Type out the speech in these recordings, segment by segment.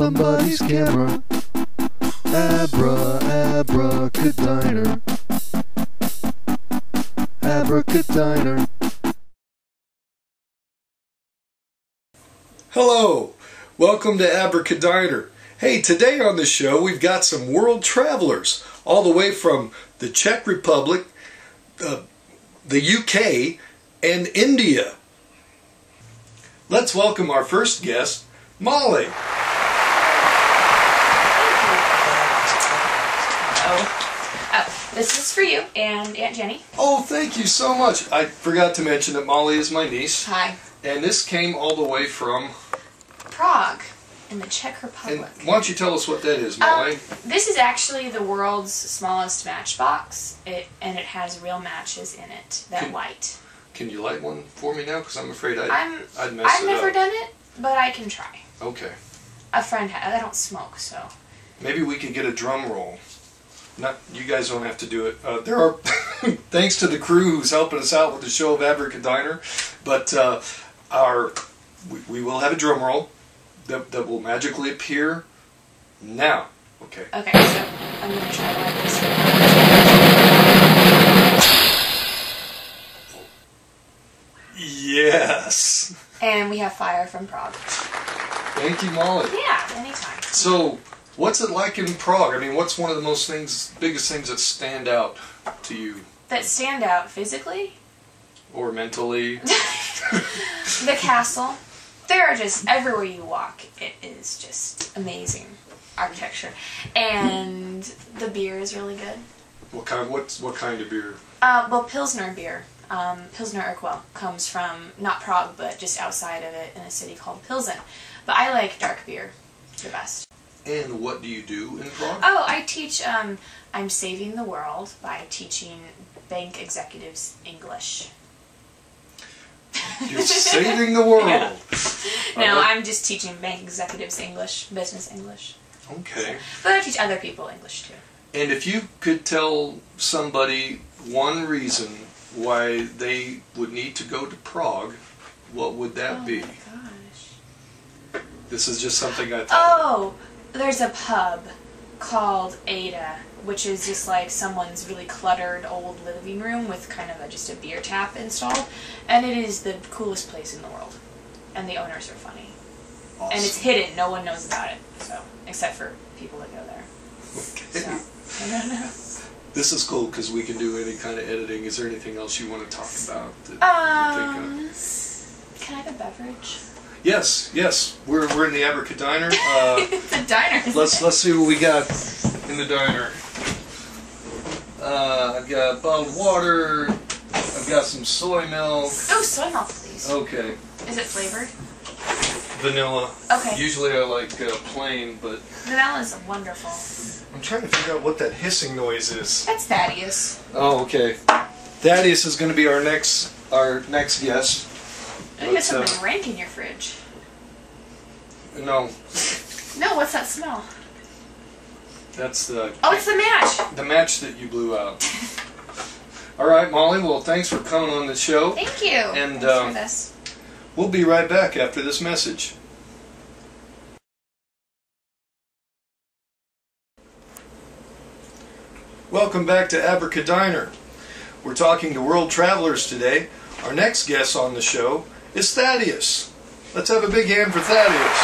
somebody's camera. Abracadiner. Abracadiner. Hello, welcome to Abracadiner. Hey, today on the show we've got some world travelers all the way from the Czech Republic, the UK, and India. Let's welcome our first guest, Molly. This is for you and Aunt Jenny. Oh, thank you so much. I forgot to mention that Molly is my niece. Hi. And this came all the way from Prague in the Czech Republic. And why don't you tell us what that is, Molly? This is actually the world's smallest matchbox, and it has real matches in it that light. Can you light one for me now? Because I'm afraid I'd mess it up. I've never done it, but I can try. Okay. A friend has. I don't smoke, so. Maybe we could get a drum roll. Not, you guys don't have to do it. There are, thanks to the crew who's helping us out with the show of Abracadiner, but we will have a drum roll that will magically appear now. Okay. Okay, so I'm going to try to light this. Yes. And we have fire from Prague. Thank you, Molly. Yeah, anytime. So, what's it like in Prague? I mean, what's one of the biggest things that stand out to you? That stand out physically? Or mentally? The castle. There are just, everywhere you walk, it is just amazing architecture. And the beer is really good. What kind of beer? Well, Pilsner beer. Pilsner Urquell comes from, not Prague, but just outside of it in a city called Pilsen. But I like dark beer the best. And what do you do in Prague? Oh, I teach, I'm saving the world by teaching bank executives English. You're saving the world! Yeah. No, I'm just teaching bank executives English, business English. Okay. But I teach other people English too. And if you could tell somebody one reason why they would need to go to Prague, what would that be? Oh my gosh. This is just something I thought. Oh, there's a pub called Ada, which is just like someone's really cluttered old living room with kind of just a beer tap installed, and it is the coolest place in the world. And the owners are funny. Awesome. And it's hidden, no one knows about it, so except for people that go there. Okay. So, I don't know. This is cool because we can do any kind of editing. Is there anything else you want to talk about that you think of? Can I have a beverage? Yes, yes. We're in the Abracadiner. It's a diner. Let's see what we got in the diner. I've got bottled water. I've got some soy milk. Oh, soy milk, please. Okay. Is it flavored? Vanilla. Okay. Usually I like plain, but Vanilla is wonderful. I'm trying to figure out what that hissing noise is. That's Thaddeus. Oh, okay. Thaddeus is going to be our next guest. You got something rank in your fridge. No. No, what's that smell? That's the... Oh, it's the match! The match that you blew out. Alright, Molly, well, thanks for coming on the show. Thank you. And thanks for this. We'll be right back after this message. Welcome back to Abracadiner. We're talking to world travelers today. Our next guest on the show is Thaddeus. Let's have a big hand for Thaddeus.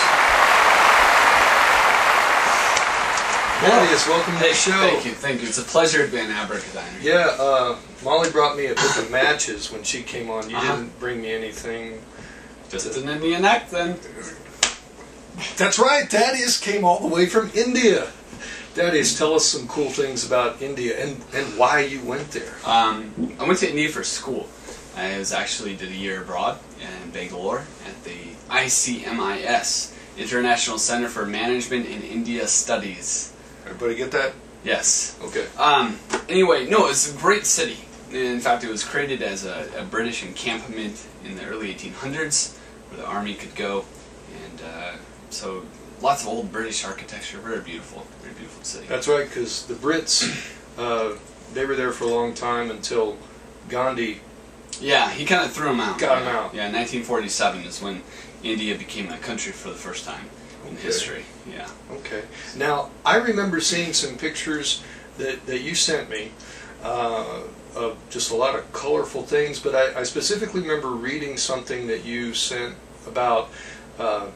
Thaddeus, welcome to the show. Thank you. It's a pleasure to be an Abracadiner. Yeah, Molly brought me a book of matches when she came on. You didn't bring me anything. Just an Indian act, then. That's right, Thaddeus came all the way from India. Thaddeus, tell us some cool things about India and why you went there. I went to India for school. I did a year abroad in Bangalore at the ICMIS, International Center for Management in India Studies. Everybody get that? Yes. Okay. Anyway, no, it's a great city. In fact, it was created as a British encampment in the early 1800s where the army could go. And so lots of old British architecture, very beautiful city. That's right, because the Brits, they were there for a long time until Gandhi... Yeah, he kind of threw them out. Got them out. Yeah, 1947 is when India became a country for the first time. in history. Yeah. Okay. Now, I remember seeing some pictures that you sent me of just a lot of colorful things, but I specifically remember reading something that you sent about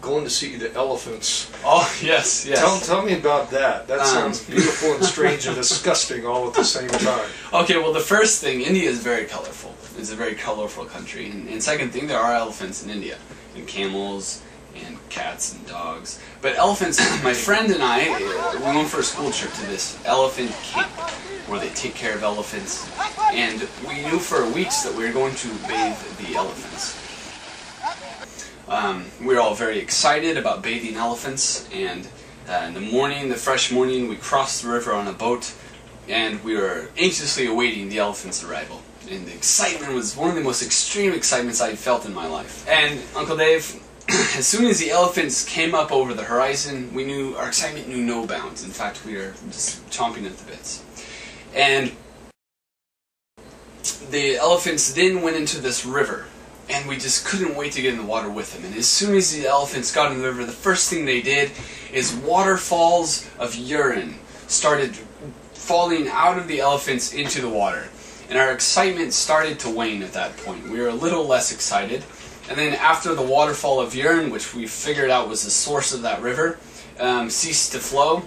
going to see the elephants. Oh, yes, yes. Tell me about that. That sounds beautiful and strange and disgusting all at the same time. Okay, well, the first thing, India is very colorful. It's a very colorful country. And second thing, there are elephants in India, and camels, and cats and dogs. But elephants, my friend and I, we went for a school trip to this elephant camp where they take care of elephants. And we knew for weeks that we were going to bathe the elephants. We were all very excited about bathing elephants, and in the morning, the fresh morning, we crossed the river on a boat, and we were anxiously awaiting the elephants' arrival. And the excitement was one of the most extreme excitements I'd felt in my life. And Uncle Dave, as soon as the elephants came up over the horizon, we knew our excitement knew no bounds. In fact, we were just chomping at the bits. And the elephants then went into this river, and we just couldn't wait to get in the water with them. And as soon as the elephants got in the river, the first thing they did is waterfalls of urine started falling out of the elephants into the water. And our excitement started to wane at that point. We were a little less excited. And then after the waterfall of urine, which we figured out was the source of that river, ceased to flow,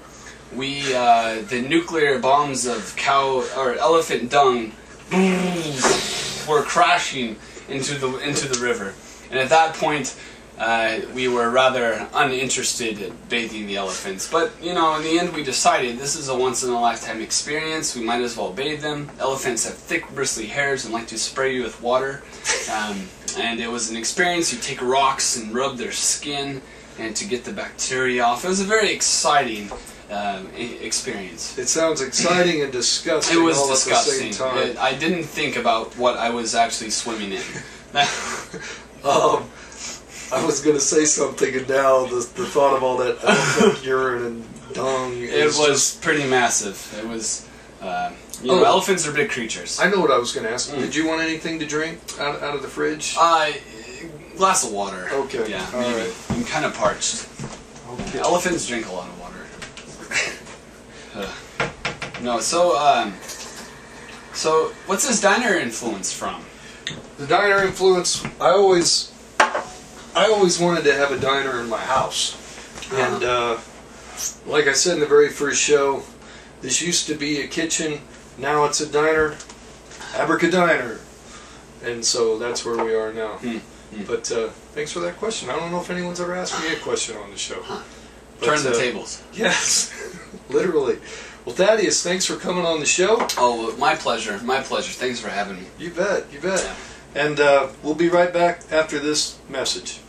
the nuclear bombs of elephant dung were crashing into the river. And at that point, we were rather uninterested in bathing the elephants. But, you know, in the end we decided this is a once-in-a-lifetime experience. We might as well bathe them. Elephants have thick, bristly hairs and like to spray you with water. And it was an experience. You take rocks and rub their skin and to get the bacteria off. It was a very excining experience. It sounds exciting and disgusting. It was all disgusting. At the same time. I didn't think about what I was actually swimming in. I was going to say something, and now the thought of all that elephant urine and dung it was pretty massive. It was, elephants are big creatures. I know what I was going to ask. Did you want anything to drink out of the fridge? Glass of water. Okay. Yeah, all maybe. right. I'm kind of parched. Okay. Elephants drink a lot of water. No, so what's this diner influence from? The diner influence, I always wanted to have a diner in my house. And like I said in the very first show, this used to be a kitchen, now it's a diner, Abracadiner. And so that's where we are now. But thanks for that question. I don't know if anyone's ever asked me a question on the show. But, turn the tables. Yes, literally. Well, Thaddeus, thanks for coming on the show. Oh, my pleasure. My pleasure. Thanks for having me. You bet. You bet. Yeah. And we'll be right back after this message.